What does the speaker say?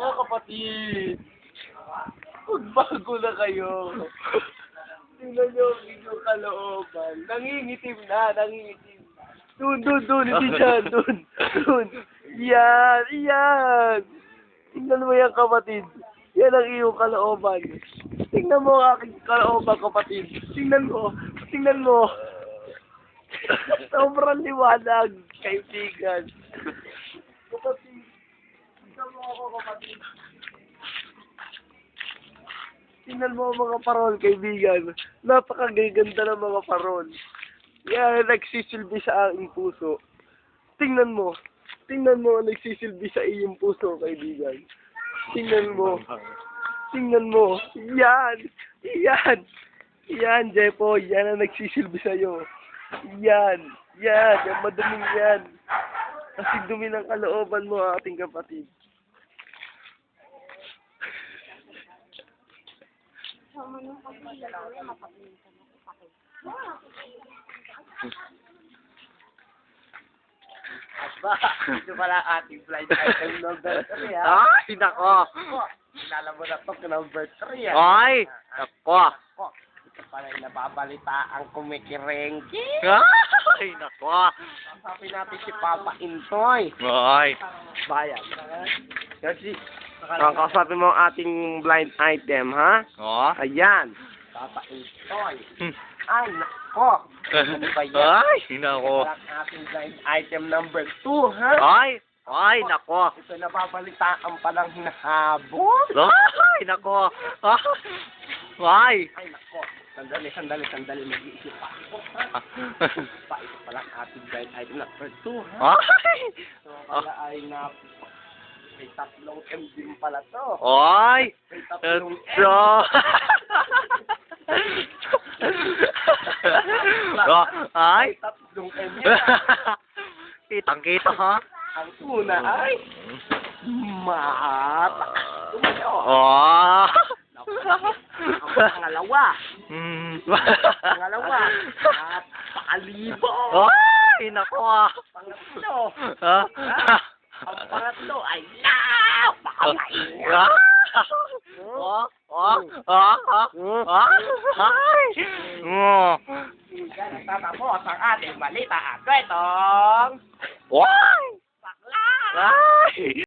Mga kapatid, magbago na kayo. Tingnan niyo ang inyong kalooban. Nangingitim na, nangingitim. Doon, hindi dyan, doon. Yan. Tingnan mo yan, kapatid. Yan ang iyong kalooban. Tingnan mo ang aking kalooban, kapatid. Tingnan mo. Sobrang liwanag, kaibigan. Kapatid, tingnan mo ako, kapatid. Tingnan mo ang mga parol, kaibigan. Napakagaganda ng mga parol. Yan, nagsisilbi sa aking puso. Tingnan mo ang nagsisilbi sa iyong puso, kaibigan. Tingnan mo. Yan, Jepo. Yan ang nagsisilbi sa'yo. Yan, maduming yan. Kasi dumi ng kalooban mo, ating kapatid. Aba, ito pala ating blind item number 3, ha? Ay, nako. Kilala mo na ito, number 3, ha? Ay, nako. Ito pala yung nababalita ang kumikirengki. Ay, nako. Sabi natin si Papa Intoy. Ay. Bayan. Kasi, Ang kausapin mo ang ating blind item, ha? Oh. Ayan. Papa Intoy. Ay, nako. Ano ba yan? Ay, nako. Ang ating blind item number 2, ha? Ay, nako. Ito nababalitaan palang hinahabol. Ay, nako. Ay. Ay, nako. Sandali. Mag-iisip pa ako. Ito palang ating blind item number 2, ha? Ay. So, pala ay may 3 M din pala to. Ay. May 3 M. So. Ay. May 3 M yan. Kitang-kita, ha? Ang una ay mata. Oh. Ang pangalawa at pakalibo. Ay, nako. Pangatlo. Ha? Ang pangatlo ay napakalainga. Tatapos ang ating balita at kwentong Ay! bakla. Ay!